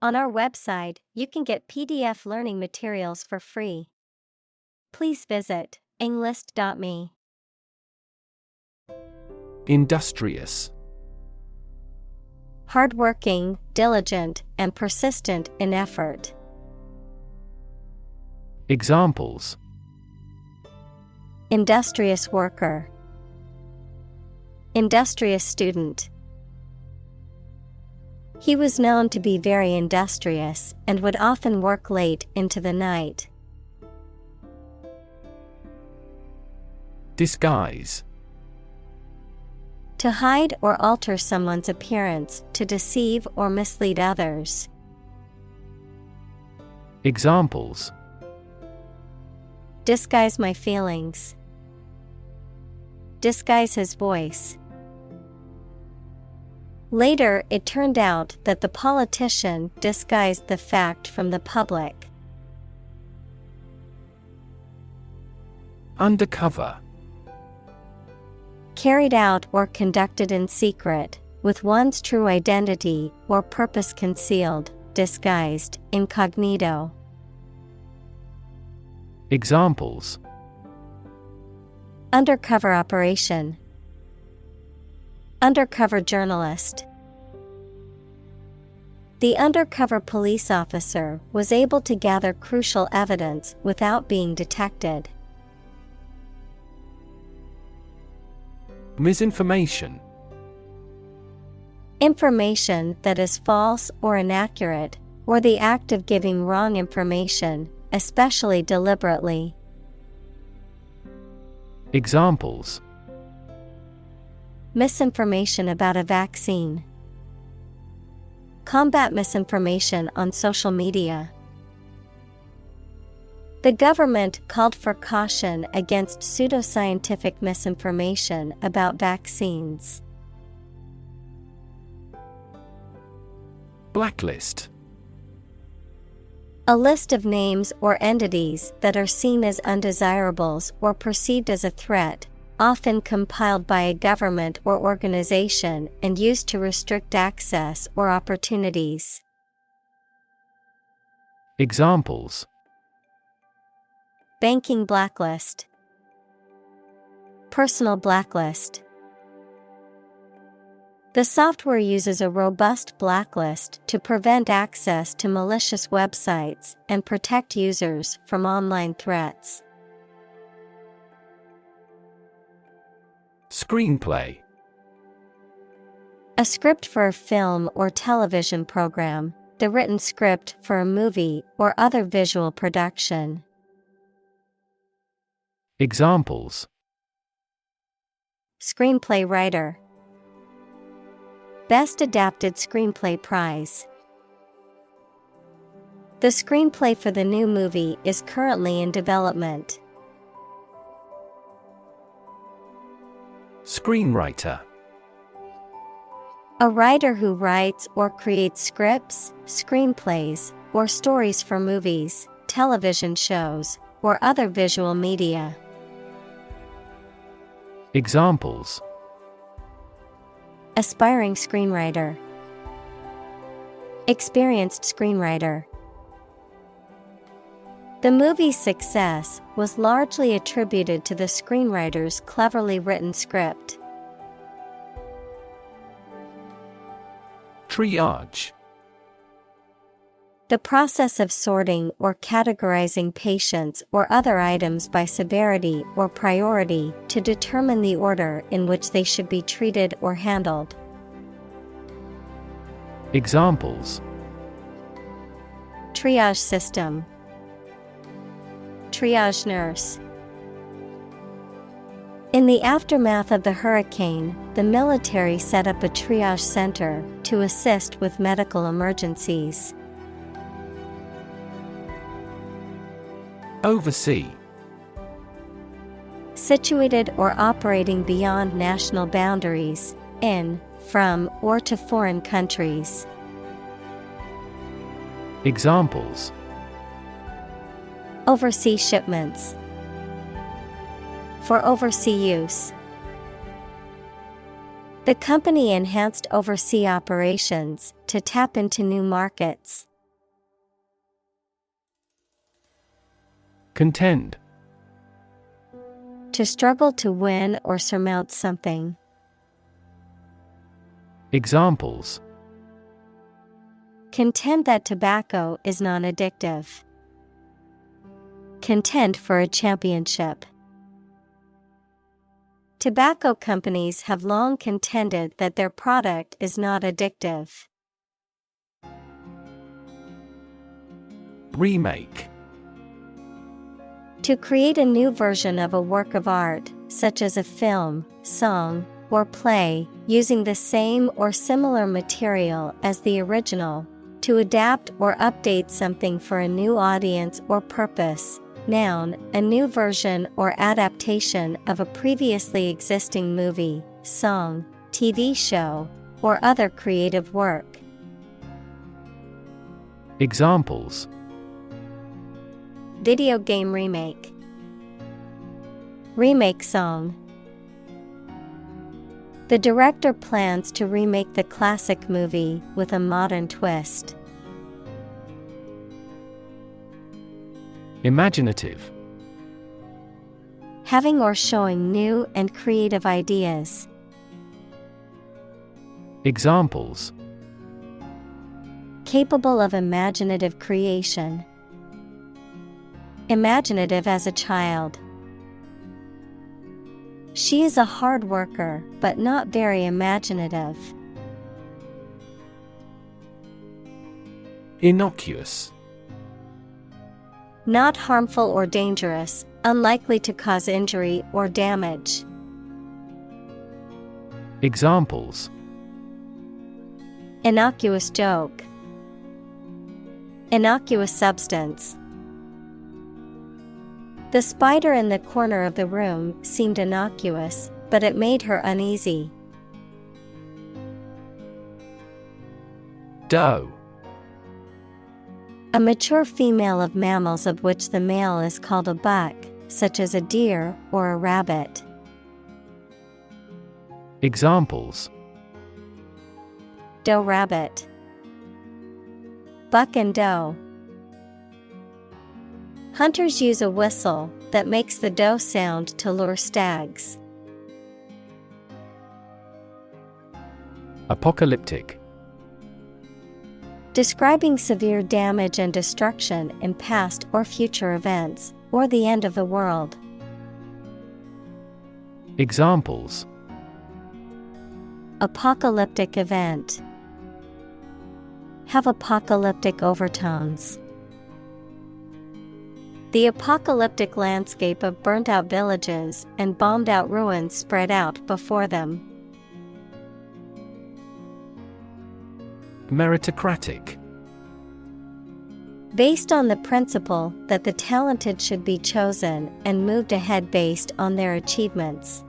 On our website, you can get PDF learning materials for free. Please visit englist.me. Industrious. Hardworking, diligent, and persistent in effort. Examples: Industrious worker. Industrious student. He was known to be very industrious and would often work late into the night. Disguise. To hide or alter someone's appearance to deceive or mislead others. Examples: Disguise my feelings. Disguise his voice. Later, it turned out that the politician disguised the fact from the public. Undercover. Carried out or conducted in secret, with one's true identity or purpose concealed, disguised, incognito. Examples: Undercover operation. Undercover journalist. The undercover police officer was able to gather crucial evidence without being detected. Misinformation. Information that is false or inaccurate, or the act of giving wrong information, especially deliberately. Examples: Misinformation about a vaccine. Combat misinformation on social media. The government called for caution against pseudoscientific misinformation about vaccines. Blacklist. A list of names or entities that are seen as undesirables or perceived as a threat, often compiled by a government or organization and used to restrict access or opportunities. Examples: Banking blacklist. Personal blacklist. The software uses a robust blacklist to prevent access to malicious websites and protect users from online threats. Screenplay. A script for a film or television program, the written script for a movie or other visual production. Examples: Screenplay writer. Best Adapted Screenplay Prize. The screenplay for the new movie is currently in development. Screenwriter. A writer who writes or creates scripts, screenplays, or stories for movies, television shows, or other visual media. Examples: Aspiring screenwriter. Experienced screenwriter. The movie's success was largely attributed to the screenwriter's cleverly written script. Triage. The process of sorting or categorizing patients or other items by severity or priority to determine the order in which they should be treated or handled. Examples: Triage system. Triage nurse. In the aftermath of the hurricane, the military set up a triage center to assist with medical emergencies. Oversee. Situated or operating beyond national boundaries, in, from, or to foreign countries. Examples: Oversee shipments. For overseas use. The company enhanced overseas operations to tap into new markets. Contend. To struggle to win or surmount something. Examples: Contend that tobacco is non-addictive. Contend for a championship. Tobacco companies have long contended that their product is not addictive. Remake. To create a new version of a work of art, such as a film, song, or play, using the same or similar material as the original. To adapt or update something for a new audience or purpose. Noun, a new version or adaptation of a previously existing movie, song, TV show, or other creative work. Examples: Video game remake. Remake song. The director plans to remake the classic movie with a modern twist. Imaginative. Having or showing new and creative ideas. Examples: Capable of imaginative creation. Imaginative as a child. She is a hard worker, but not very imaginative. Innocuous. Not harmful or dangerous, unlikely to cause injury or damage. Examples: Innocuous joke. Innocuous substance. The spider in the corner of the room seemed innocuous, but it made her uneasy. Doe. A mature female of mammals of which the male is called a buck, such as a deer or a rabbit. Examples: Doe rabbit. Buck and doe. Hunters use a whistle that makes the doe sound to lure stags. Apocalyptic. Describing severe damage and destruction in past or future events, or the end of the world. Examples: Apocalyptic event. Have apocalyptic overtones. The apocalyptic landscape of burnt-out villages and bombed-out ruins spread out before them. Meritocratic. Based on the principle that the talented should be chosen and moved ahead based on their achievements.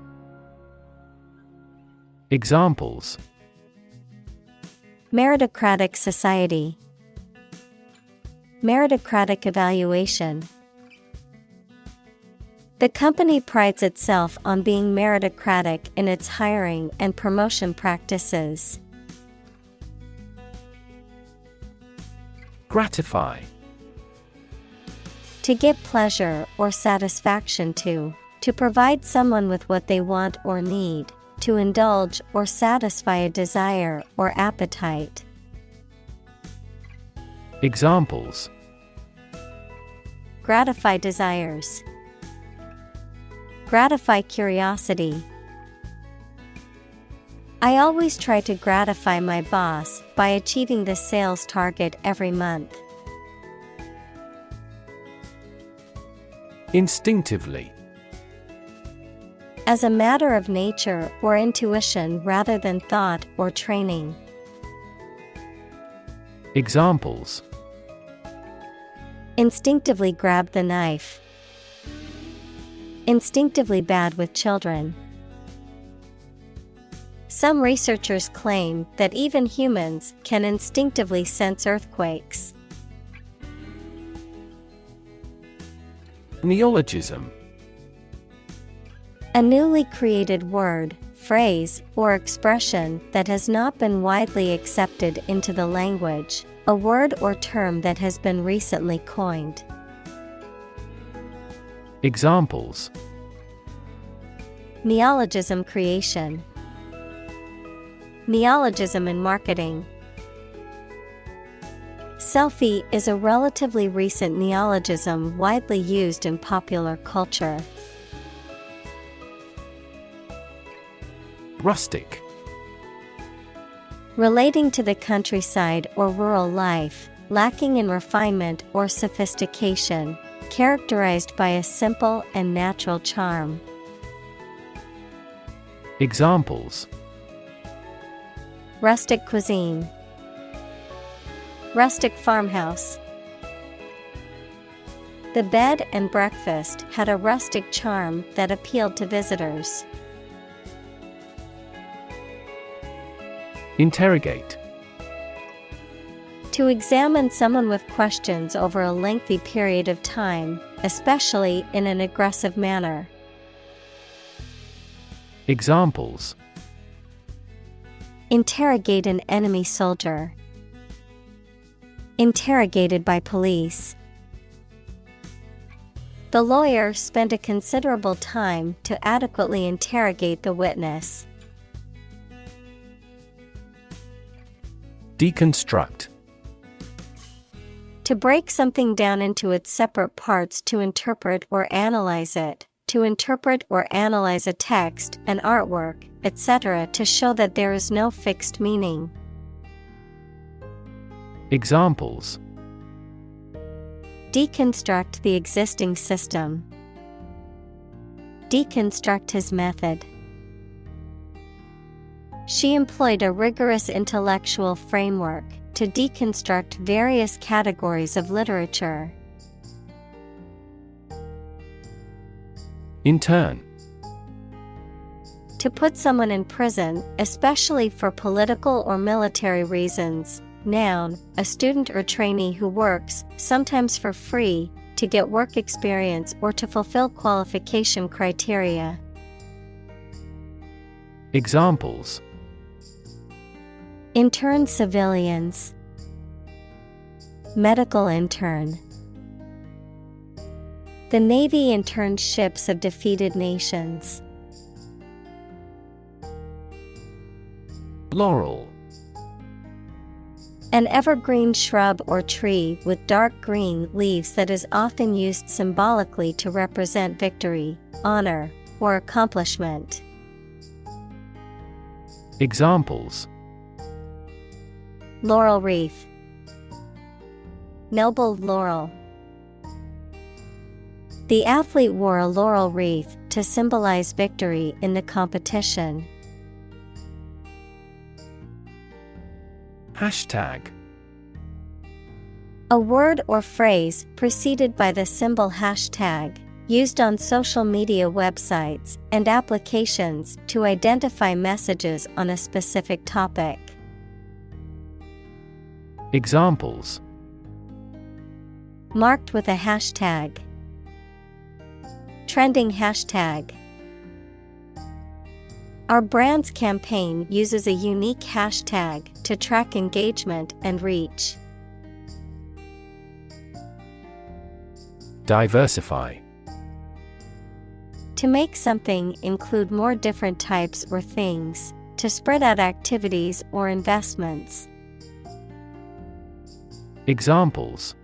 Examples: Meritocratic society. Meritocratic evaluation. The company prides itself on being meritocratic in its hiring and promotion practices. Gratify. To give pleasure or satisfaction to provide someone with what they want or need, to indulge or satisfy a desire or appetite. Examples: Gratify desires. Gratify curiosity. I always try to gratify my boss by achieving the sales target every month. Instinctively. As a matter of nature or intuition rather than thought or training. Examples: Instinctively grab the knife. Instinctively bad with children. Some researchers claim that even humans can instinctively sense earthquakes. Neologism. A newly created word, phrase, or expression that has not been widely accepted into the language, a word or term that has been recently coined. Examples: neologism creation, neologism in marketing. Selfie is a relatively recent neologism widely used in popular culture. Rustic. Relating to the countryside or rural life, lacking in refinement or sophistication, characterized by a simple and natural charm. Examples: rustic cuisine, rustic farmhouse. The bed and breakfast had a rustic charm that appealed to visitors. Interrogate. To examine someone with questions over a lengthy period of time, especially in an aggressive manner. Examples: interrogate an enemy soldier, interrogated by police. The lawyer spent a considerable time to adequately interrogate the witness. Deconstruct. To break something down into its separate parts to interpret or analyze it, to interpret or analyze a text, an artwork, etc. to show that there is no fixed meaning. Examples: deconstruct the existing system, deconstruct his method. She employed a rigorous intellectual framework to deconstruct various categories of literature. Intern. To put someone in prison, especially for political or military reasons. Noun, a student or trainee who works, sometimes for free, to get work experience or to fulfill qualification criteria. Examples: intern civilians, medical intern. The Navy interned ships of defeated nations. Laurel. An evergreen shrub or tree with dark green leaves that is often used symbolically to represent victory, honor, or accomplishment. Examples: laurel wreath, noble laurel. The athlete wore a laurel wreath to symbolize victory in the competition. Hashtag. A word or phrase preceded by the symbol hashtag, used on social media websites and applications to identify messages on a specific topic. Examples: marked with a hashtag, trending hashtag. Our brand's campaign uses a unique hashtag to track engagement and reach. Diversify. To make something include more different types or things, to spread out activities or investments. Examples: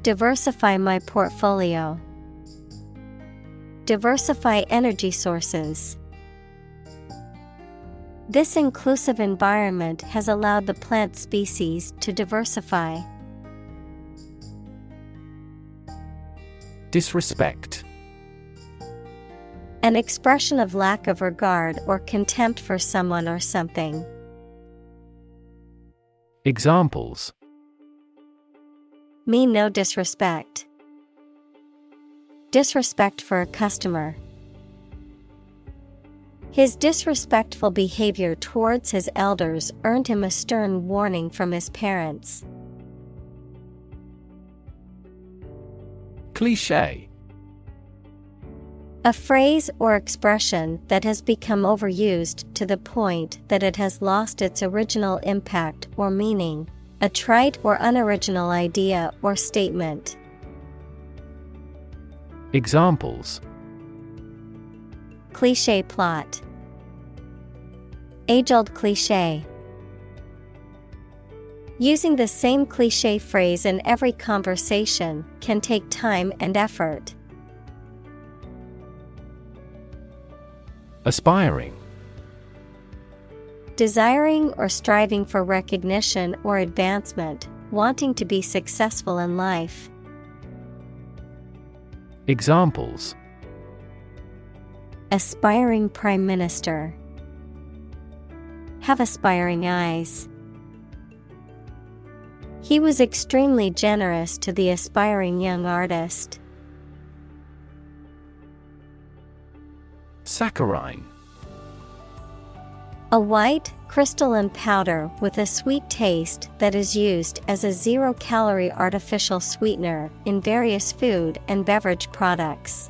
diversify my portfolio, diversify energy sources. This inclusive environment has allowed the plant species to diversify. Disrespect. An expression of lack of regard or contempt for someone or something. Examples: mean no disrespect, disrespect for a customer. His disrespectful behavior towards his elders earned him a stern warning from his parents. Cliché. A phrase or expression that has become overused to the point that it has lost its original impact or meaning, a trite or unoriginal idea or statement. Examples: Cliché plot. Age-old cliché. Using the same cliché phrase in every conversation can take time and effort. Aspiring. Desiring or striving for recognition or advancement, wanting to be successful in life. Examples: Aspiring prime minister. Have aspiring eyes. He was extremely generous to the aspiring young artist. Saccharine. A white, crystalline powder with a sweet taste that is used as a zero-calorie artificial sweetener in various food and beverage products.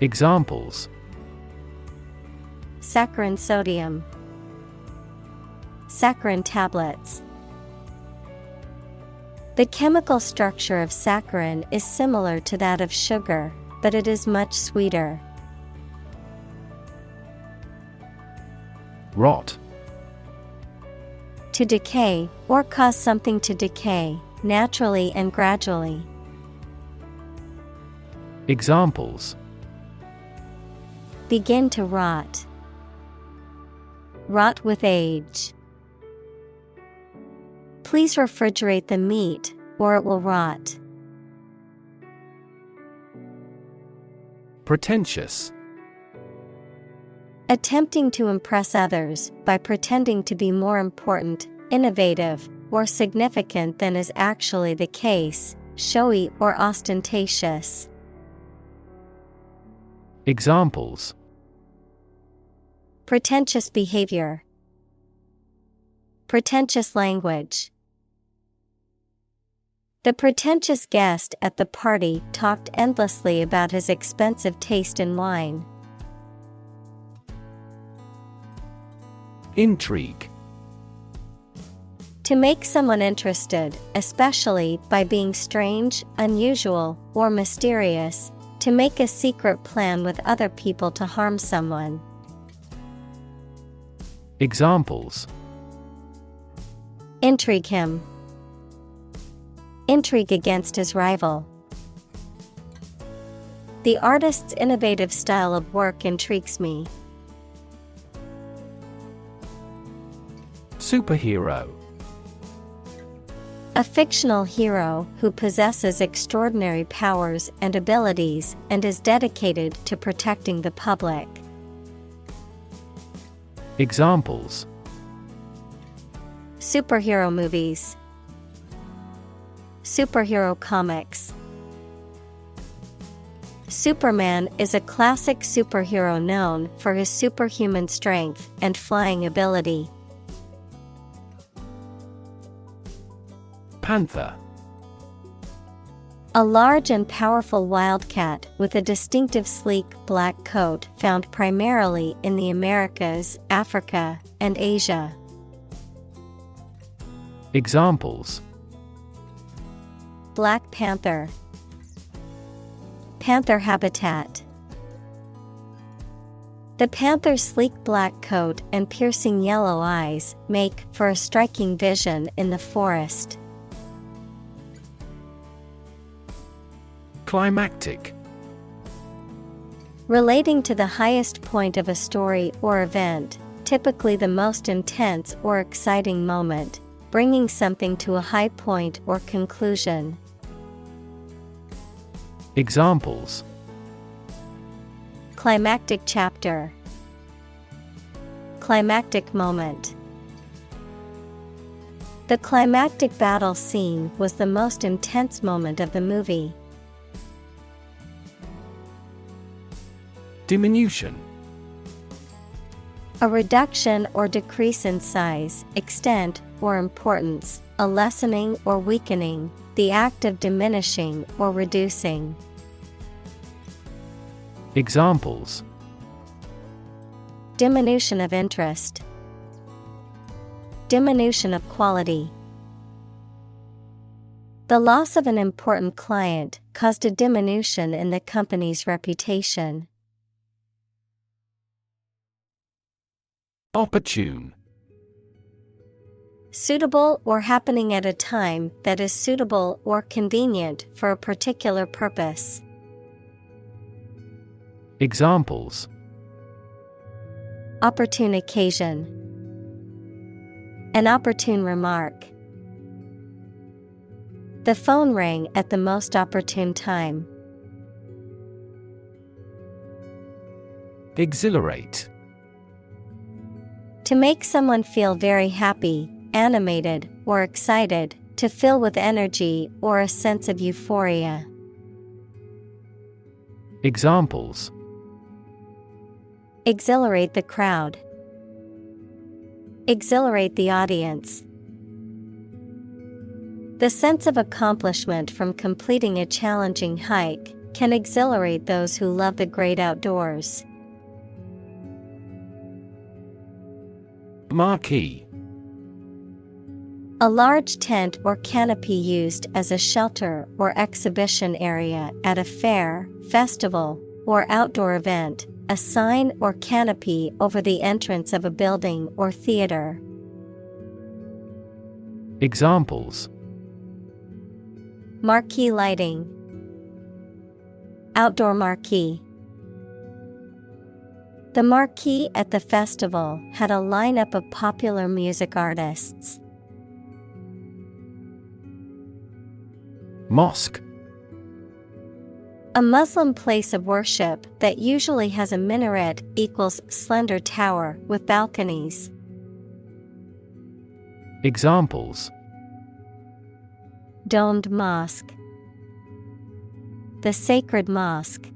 Examples: Saccharin sodium. Saccharin tablets. The chemical structure of saccharin is similar to that of sugar, but it is much sweeter. Rot. To decay, or cause something to decay, naturally and gradually. Examples: Begin to rot. Rot with age. Please refrigerate the meat, or it will rot. Pretentious. Attempting to impress others by pretending to be more important, innovative, or significant than is actually the case, showy or ostentatious. Examples: Pretentious behavior. Pretentious language. The pretentious guest at the party talked endlessly about his expensive taste in wine. Intrigue. To make someone interested, especially by being strange, unusual, or mysterious, to make a secret plan with other people to harm someone. Examples: Intrigue him. Intrigue against his rival. The artist's innovative style of work intrigues me. Superhero. A fictional hero who possesses extraordinary powers and abilities and is dedicated to protecting the public. Examples: Superhero movies. Superhero comics. Superman is a classic superhero known for his superhuman strength and flying ability. Panther. A large and powerful wildcat with a distinctive sleek black coat found primarily in the Americas, Africa, and Asia. Examples: Black panther. Panther habitat. The panther's sleek black coat and piercing yellow eyes make for a striking vision in the forest. Climactic. Relating to the highest point of a story or event, typically the most intense or exciting moment, bringing something to a high point or conclusion. Examples: Climactic chapter. Climactic moment. The climactic battle scene was the most intense moment of the movie. Diminution. A reduction or decrease in size, extent, or importance, a lessening or weakening, the act of diminishing or reducing. Examples: Diminution of interest. Diminution of quality. The loss of an important client caused a diminution in the company's reputation. Opportune. Suitable or happening at a time that is suitable or convenient for a particular purpose. Examples: Opportune occasion. An opportune remark. The phone rang at the most opportune time. Exhilarate. To make someone feel very happy, animated, or excited, to fill with energy or a sense of euphoria. Examples: Exhilarate the crowd. Exhilarate the audience. The sense of accomplishment from completing a challenging hike can exhilarate those who love the great outdoors. Marquee. A large tent or canopy used as a shelter or exhibition area at a fair, festival, or outdoor event, a sign or canopy over the entrance of a building or theater. Examples: Marquee lighting. Outdoor marquee. The marquee at the festival had a lineup of popular music artists. Mosque. A Muslim place of worship that usually has a minaret equals slender tower with balconies. Examples: Domed mosque. The sacred mosque.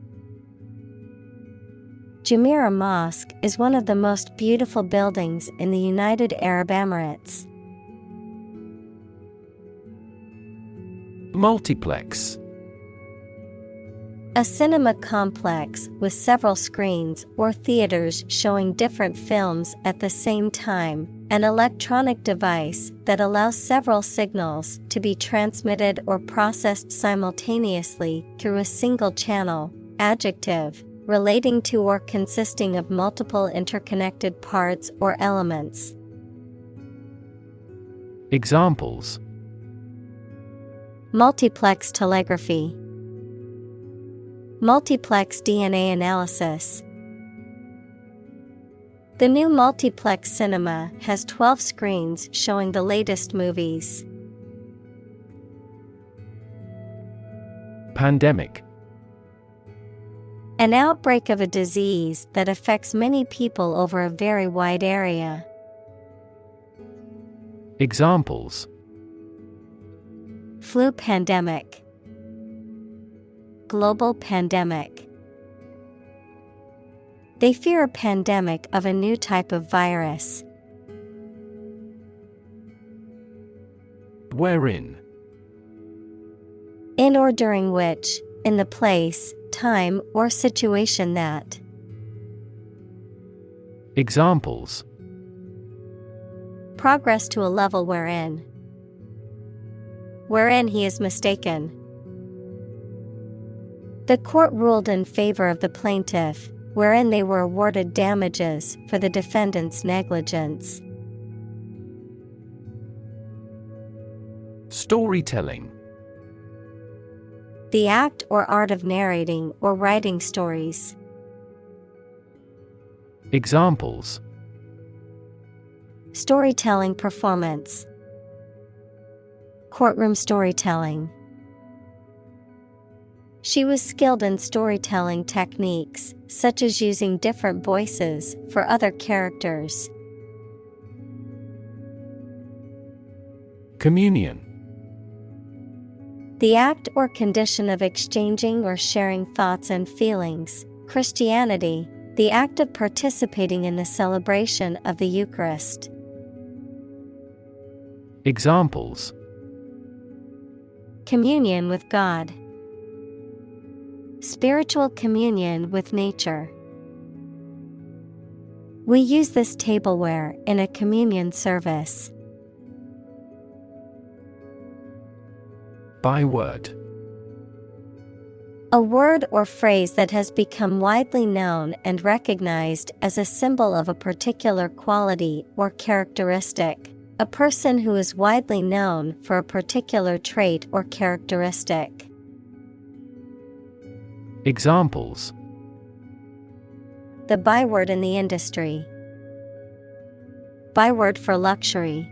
Jumeirah Mosque is one of the most beautiful buildings in the United Arab Emirates. Multiplex. A cinema complex with several screens or theaters showing different films at the same time, an electronic device that allows several signals to be transmitted or processed simultaneously through a single channel. Adjective, relating to or consisting of multiple interconnected parts or elements. Examples: Multiplex telegraphy. Multiplex DNA analysis. The new multiplex cinema has 12 screens showing the latest movies. Pandemic. An outbreak of a disease that affects many people over a very wide area. Examples: Flu pandemic. Global pandemic. They fear a pandemic of a new type of virus. Wherein. In or during which, in the place, time, or situation that. Examples: Progress to a level wherein. Wherein he is mistaken. The court ruled in favor of the plaintiff, wherein they were awarded damages for the defendant's negligence. Storytelling. The act or art of narrating or writing stories. Examples: Storytelling performance. Courtroom storytelling. She was skilled in storytelling techniques, such as using different voices for other characters. Communion. The act or condition of exchanging or sharing thoughts and feelings. Christianity, the act of participating in the celebration of the Eucharist. Examples: Communion with God. Spiritual communion with nature. We use this tableware in a communion service. Byword. A word or phrase that has become widely known and recognized as a symbol of a particular quality or characteristic. A person who is widely known for a particular trait or characteristic. Examples: The byword in the industry. Byword for luxury.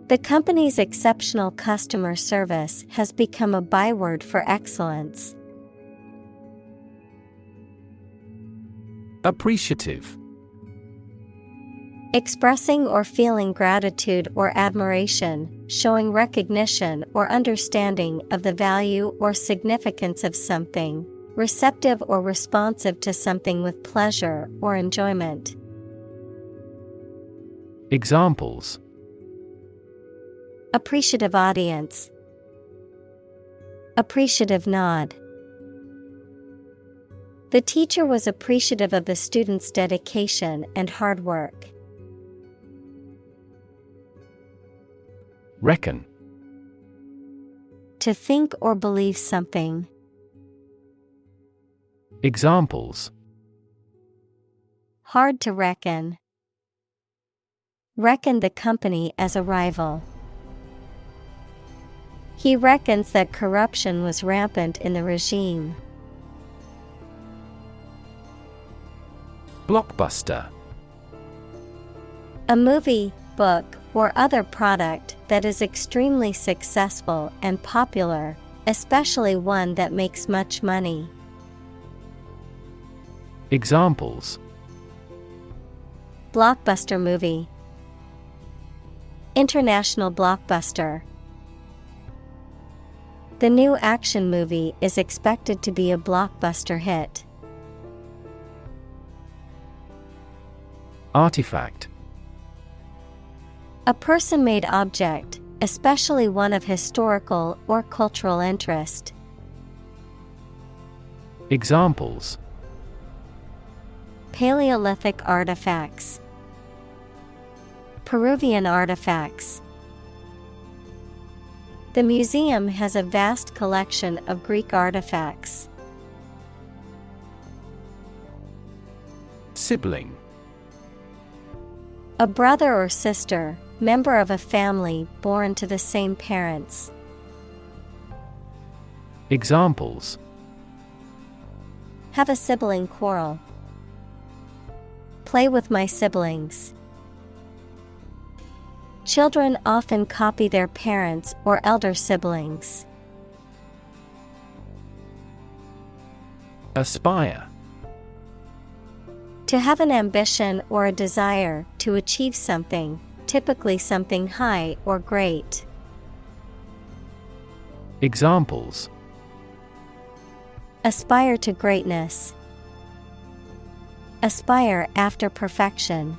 The company's exceptional customer service has become a byword for excellence. Appreciative. Expressing or feeling gratitude or admiration, showing recognition or understanding of the value or significance of something, receptive or responsive to something with pleasure or enjoyment. Examples: Appreciative audience. Appreciative nod. The teacher was appreciative of the students' dedication and hard work. Reckon. To think or believe something. Examples: Hard to reckon. Reckon the company as a rival. He reckons that corruption was rampant in the regime. Blockbuster. A movie, book, or other product that is extremely successful and popular, especially one that makes much money. Examples: Blockbuster movie. International blockbuster. The new action movie is expected to be a blockbuster hit. Artifact. A person-made object, especially one of historical or cultural interest. Examples: Paleolithic artifacts. Peruvian artifacts. The museum has a vast collection of Greek artifacts. Sibling. A brother or sister, member of a family born to the same parents. Examples: Have a sibling quarrel. Play with my siblings. Children often copy their parents or elder siblings. Aspire. To have an ambition or a desire to achieve something, typically something high or great. Examples: Aspire to greatness. Aspire after perfection.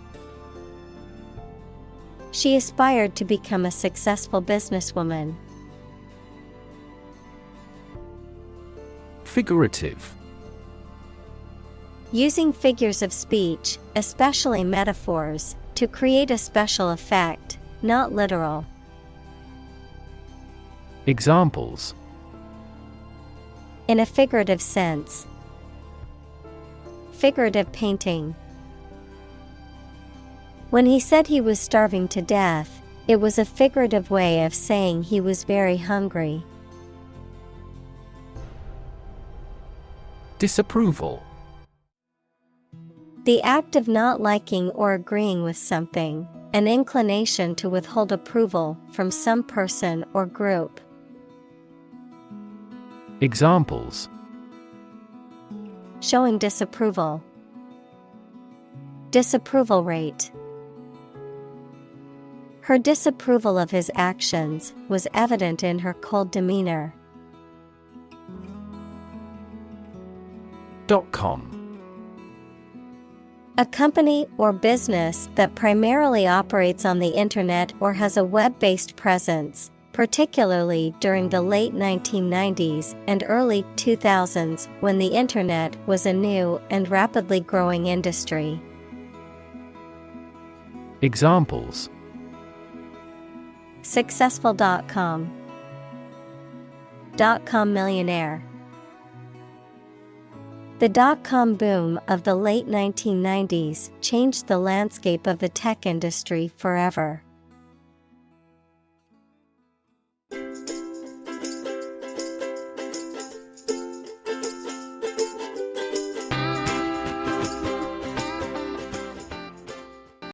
She aspired to become a successful businesswoman. Figurative. Using figures of speech, especially metaphors, to create a special effect, not literal. Examples: In a figurative sense. Figurative painting. When he said he was starving to death, it was a figurative way of saying he was very hungry. Disapproval. The act of not liking or agreeing with something, an inclination to withhold approval from some person or group. Examples: Showing disapproval. Disapproval rate. Her disapproval of his actions was evident in her cold demeanor. .com. A company or business that primarily operates on the internet or has a web-based presence, particularly during the late 1990s and early 2000s when the internet was a new and rapidly growing industry. Examples: Successful.com. Dot-com millionaire. The dot-com boom of the late 1990s changed the landscape of the tech industry forever.